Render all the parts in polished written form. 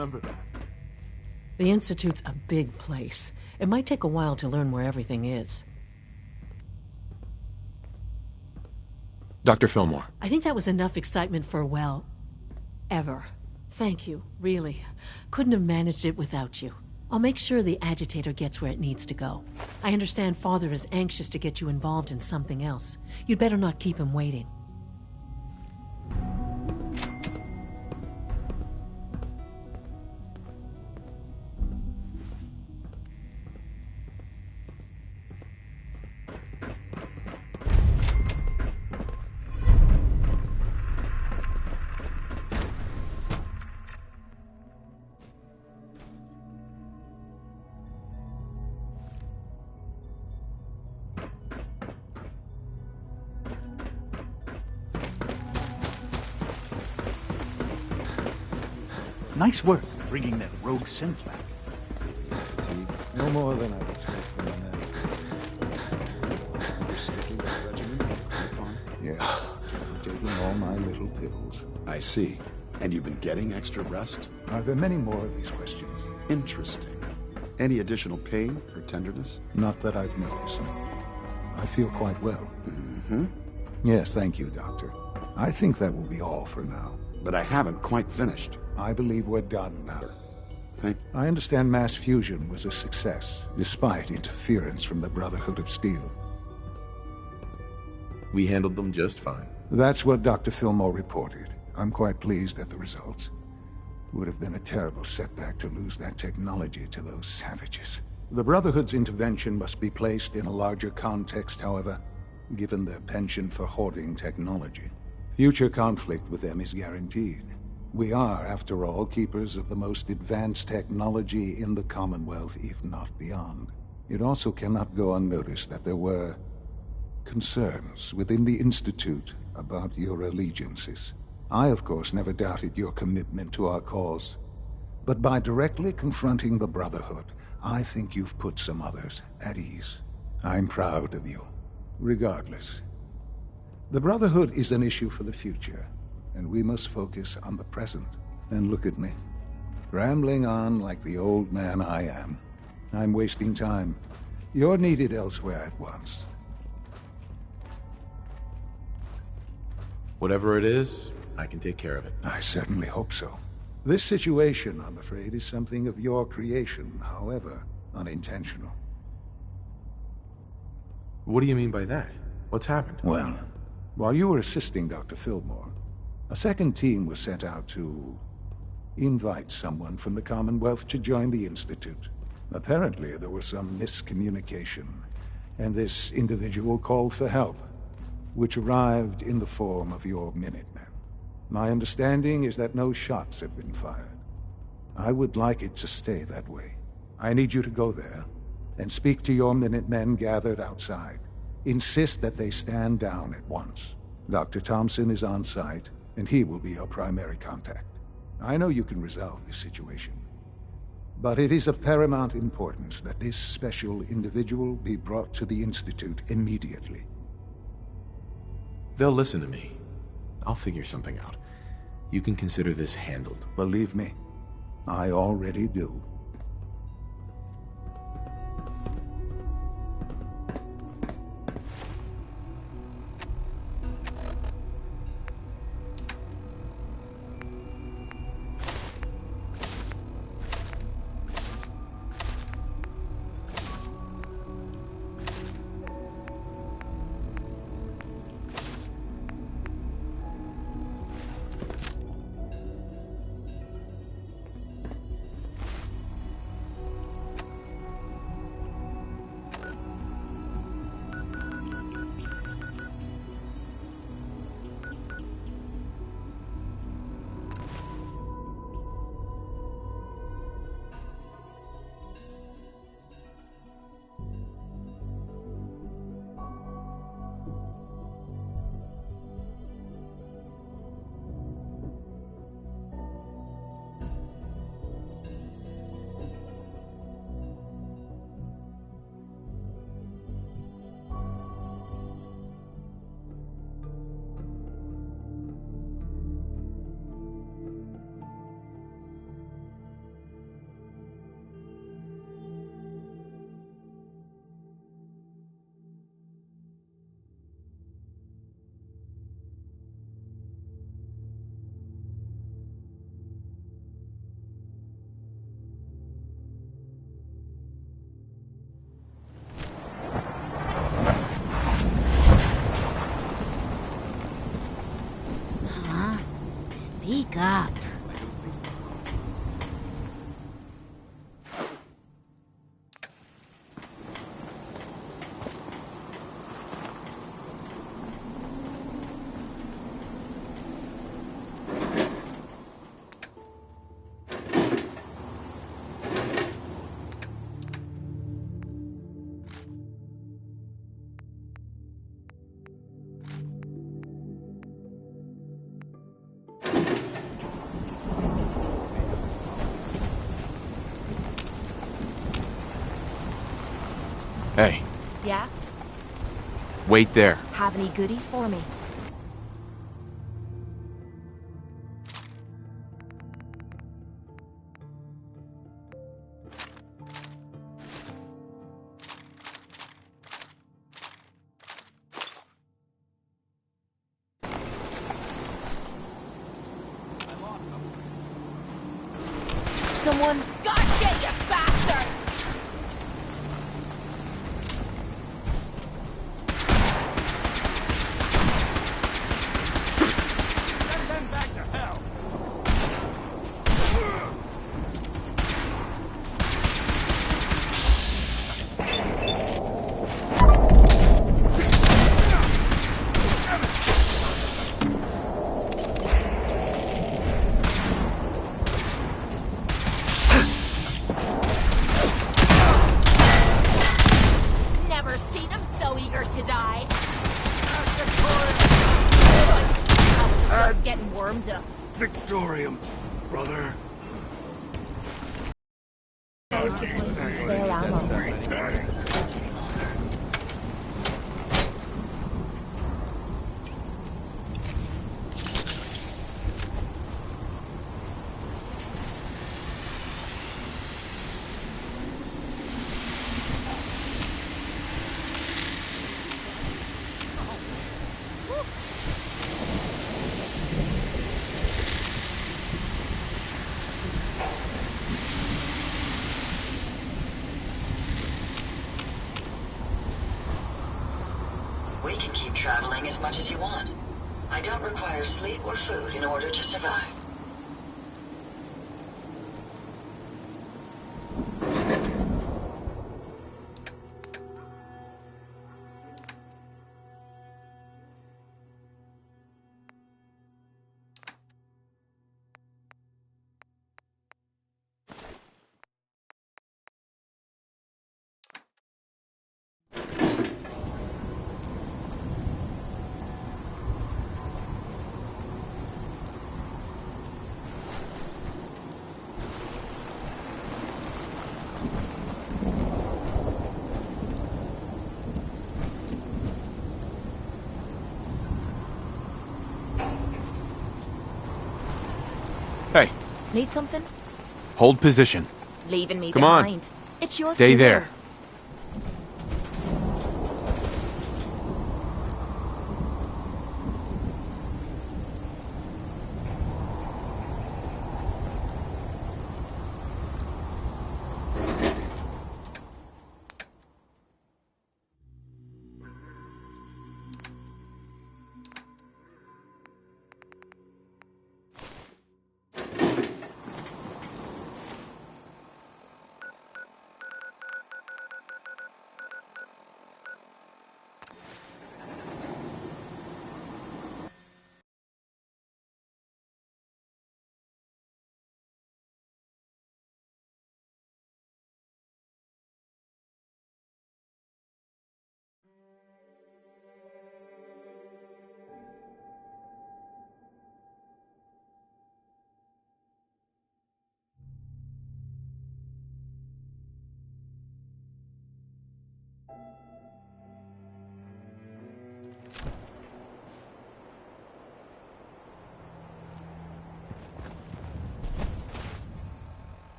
remember that. The Institute's a big place. It might take a while to learn where everything is. Dr. Fillmore. I think that was enough excitement for, well, ever. Thank you, really. Couldn't have managed it without you. I'll make sure the agitator gets where it needs to go. I understand Father is anxious to get you involved in something else. You'd better not keep him waiting. Nice work bringing that rogue synth back. No more than I'd expect from a man. You're sticking with the regiment? Yes. I'm taking all my little pills. I see. And you've been getting extra rest? Are there many more of these questions? Interesting. Any additional pain or tenderness? Not that I've noticed. I feel quite well. Mm-hmm. Yes, thank you, Doctor. I think that will be all for now. But I haven't quite finished. I believe we're done now. Thank you. I understand mass fusion was a success, despite interference from the Brotherhood of Steel. We handled them just fine. That's what Dr. Fillmore reported. I'm quite pleased at the results. Would have been a terrible setback to lose that technology to those savages. The Brotherhood's intervention must be placed in a larger context, however, given their penchant for hoarding technology. Future conflict with them is guaranteed. We are, after all, keepers of the most advanced technology in the Commonwealth, if not beyond. It also cannot go unnoticed that there were concerns within the Institute about your allegiances. I, of course, never doubted your commitment to our cause. But by directly confronting the Brotherhood, I think you've put some others at ease. I'm proud of you. Regardless, the Brotherhood is an issue for the future, and we must focus on the present. And look at me, rambling on like the old man I am. I'm wasting time. You're needed elsewhere at once. Whatever it is, I can take care of it. I certainly hope so. This situation, I'm afraid, is something of your creation, however unintentional. What do you mean by that? What's happened? Well, while you were assisting Dr. Fillmore, a second team was sent out to invite someone from the Commonwealth to join the Institute. Apparently, there was some miscommunication, and this individual called for help, which arrived in the form of your Minutemen. My understanding is that no shots have been fired. I would like it to stay that way. I need you to go there and speak to your Minutemen gathered outside. Insist that they stand down at once. Dr. Thompson is on site, and he will be your primary contact. I know you can resolve this situation, but it is of paramount importance that this special individual be brought to the Institute immediately. They'll listen to me. I'll figure something out. You can consider this handled. Believe me, I already do. wake up. Hey, Yeah? wait there. Have any goodies for me? Someone... Gotcha, you bastard! Never seen him so eager to die. I was just getting warmed up. Victorium, brother. Some spare ammo. We can keep traveling as much as you want. I don't require sleep or food in order to survive. Hey, Need something? hold position. Leaving me Come on. behind. It's your Stay funeral. there.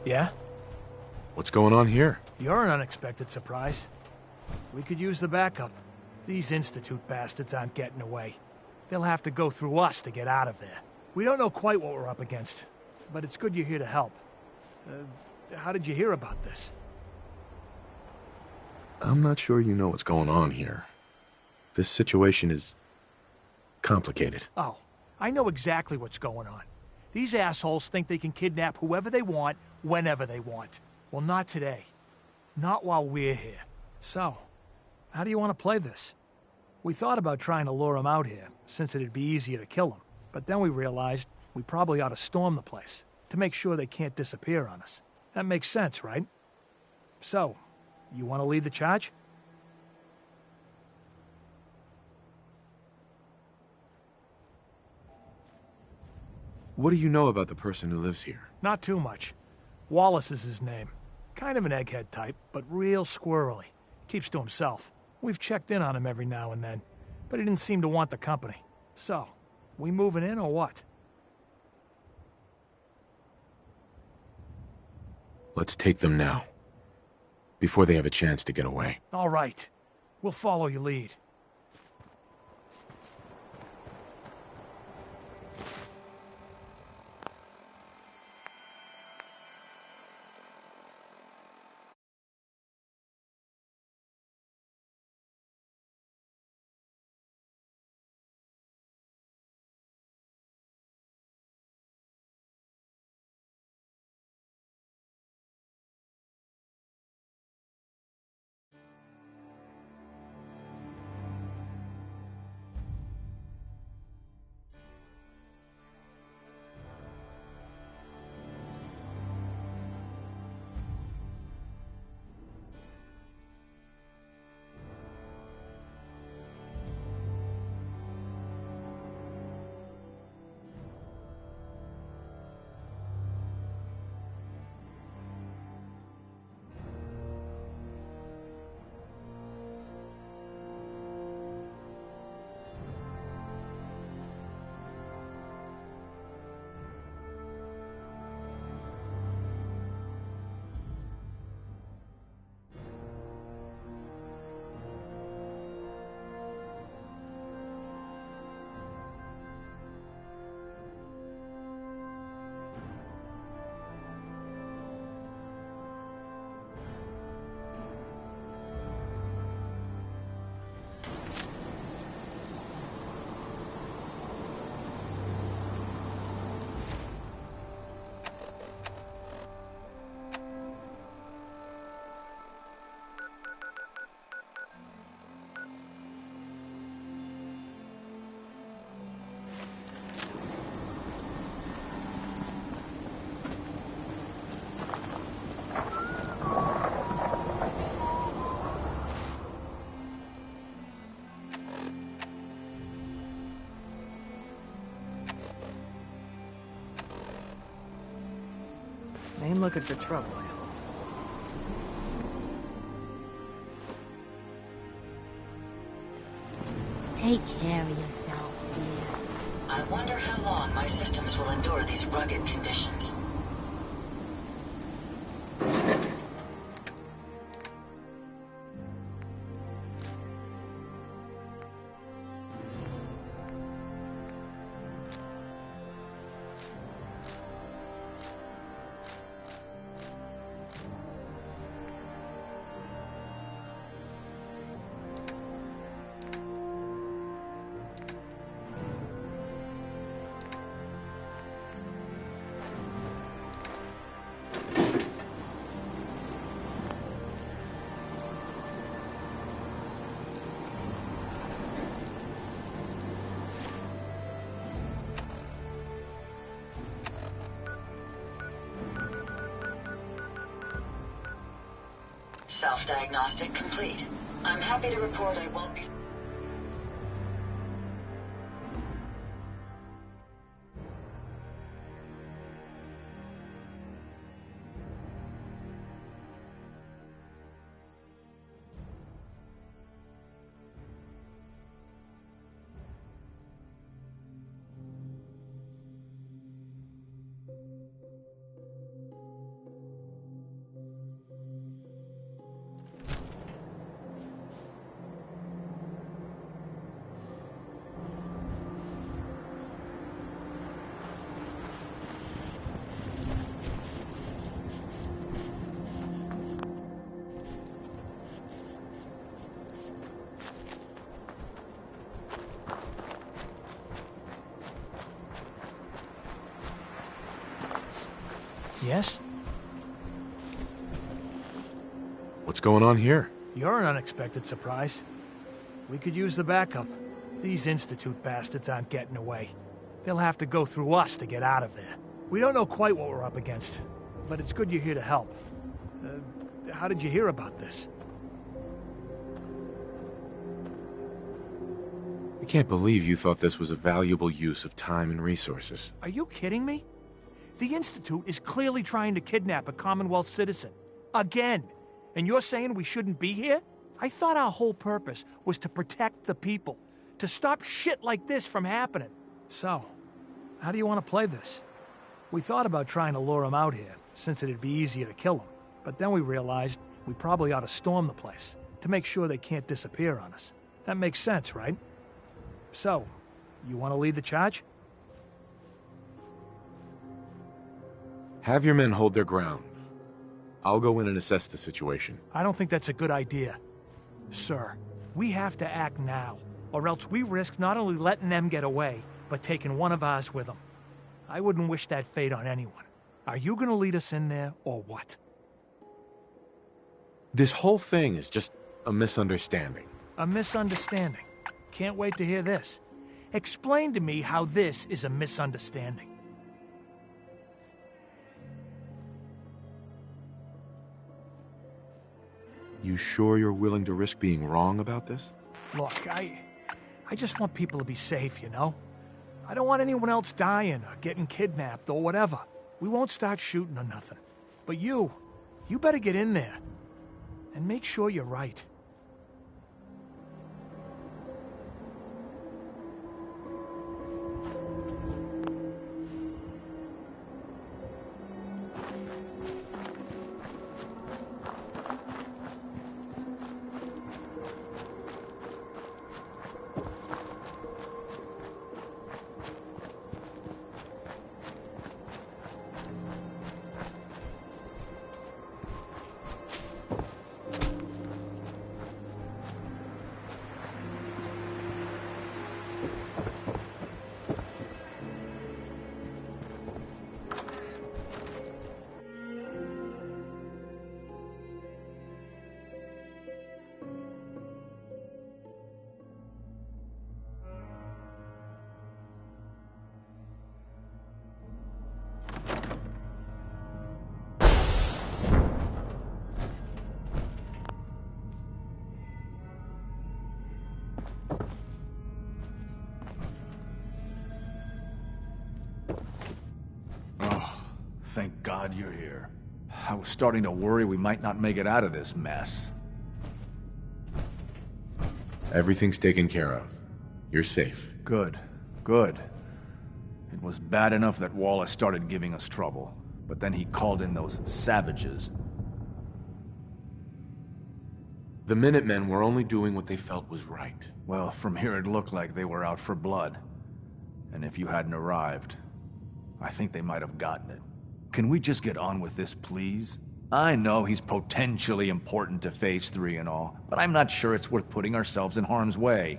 Yeah? What's going on here? You're an unexpected surprise. We could use the backup. These Institute bastards aren't getting away. They'll have to go through us to get out of there. We don't know quite what we're up against, but it's good you're here to help. How did you hear about this? I'm not sure you know what's going on here. This situation is complicated. Oh, I know exactly what's going on. These assholes think they can kidnap whoever they want, whenever they want. Well, not today. Not while we're here. So, how do you want to play this? We thought about trying to lure them out here, since it'd be easier to kill them. But then we realized we probably ought to storm the place, to make sure they can't disappear on us. That makes sense, right? So, you want to lead the charge? What do you know about the person who lives here? Not too much. Wallace is his name. Kind of an egghead type, but real squirrely. Keeps to himself. We've checked in on him every now and then, but he didn't seem to want the company. So, we moving in or what? Let's take them now, before they have a chance to get away. All right. We'll follow your lead. Ain't looking for trouble, I hope. Take care of yourself, dear. I wonder how long my systems will endure these rugged conditions. Self-diagnostic complete. I'm happy to report I won't be... Yes? What's going on here? You're an unexpected surprise. We could use the backup. These Institute bastards aren't getting away. They'll have to go through us to get out of there. We don't know quite what we're up against, but it's good you're here to help. How did you hear about this? I can't believe you thought this was a valuable use of time and resources. Are you kidding me? The Institute is clearly trying to kidnap a Commonwealth citizen. Again. And you're saying we shouldn't be here? I thought our whole purpose was to protect the people, to stop shit like this from happening. So, how do you want to play this? We thought about trying to lure him out here, since it'd be easier to kill him. But then we realized we probably ought to storm the place, to make sure they can't disappear on us. That makes sense, right? So, you want to lead the charge? Have your men hold their ground. I'll go in and assess the situation. I don't think that's a good idea. Sir, we have to act now, or else we risk not only letting them get away, but taking one of ours with them. I wouldn't wish that fate on anyone. Are you gonna lead us in there, or what? This whole thing is just a misunderstanding. A misunderstanding. Can't wait to hear this. Explain to me how this is a misunderstanding. You sure you're willing to risk being wrong about this? Look, I just want people to be safe, you know? I don't want anyone else dying or getting kidnapped or whatever. We won't start shooting or nothing. But you better get in there. And make sure you're right. Thank God you're here. I was starting to worry we might not make it out of this mess. Everything's taken care of. You're safe. Good. Good. It was bad enough that Wallace started giving us trouble, but then he called in those savages. The Minutemen were only doing what they felt was right. Well, from here it looked like they were out for blood. And if you hadn't arrived, I think they might have gotten it. Can we just get on with this, please? I know he's potentially important to Phase 3 and all, but I'm not sure it's worth putting ourselves in harm's way.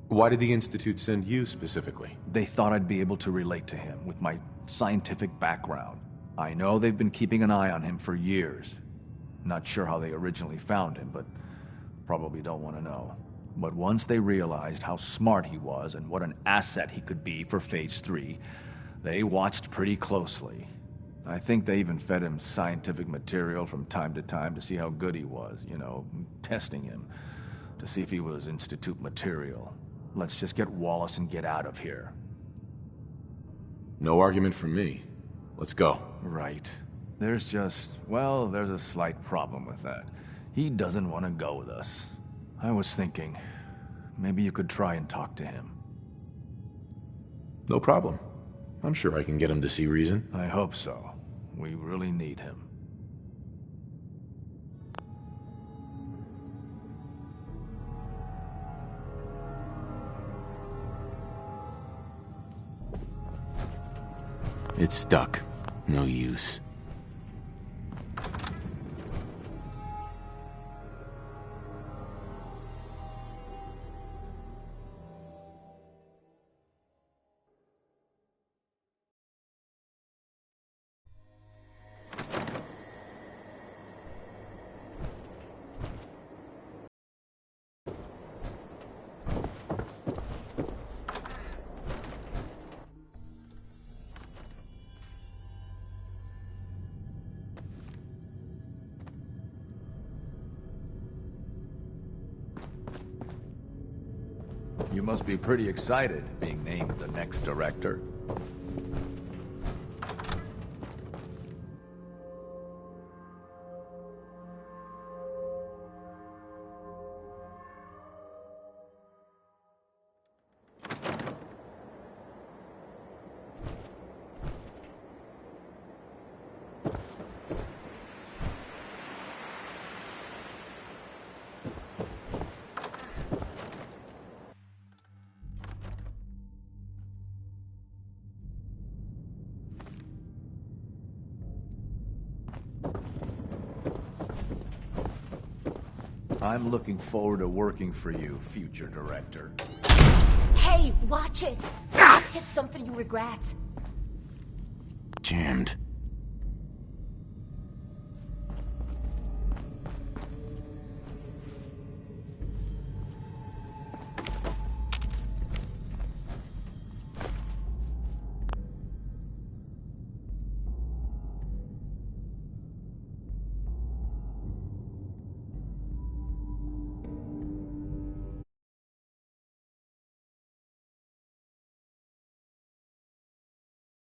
Why did the Institute send you specifically? They thought I'd be able to relate to him with my scientific background. I know they've been keeping an eye on him for years. Not sure how they originally found him, but probably don't want to know. But once they realized how smart he was and what an asset he could be for Phase 3, they watched pretty closely. I think they even fed him scientific material from time to time to see how good he was, you know, testing him, to see if he was Institute material. Let's just get Wallace and get out of here. No argument from me. Let's go. Right. There's a slight problem with that. He doesn't want to go with us. I was thinking, maybe you could try and talk to him. No problem. I'm sure I can get him to see reason. I hope so. We really need him. It's stuck. No use. You must be pretty excited being named the next director. I'm looking forward to working for you, future director. Hey, watch it! Hit something you regret. Jammed.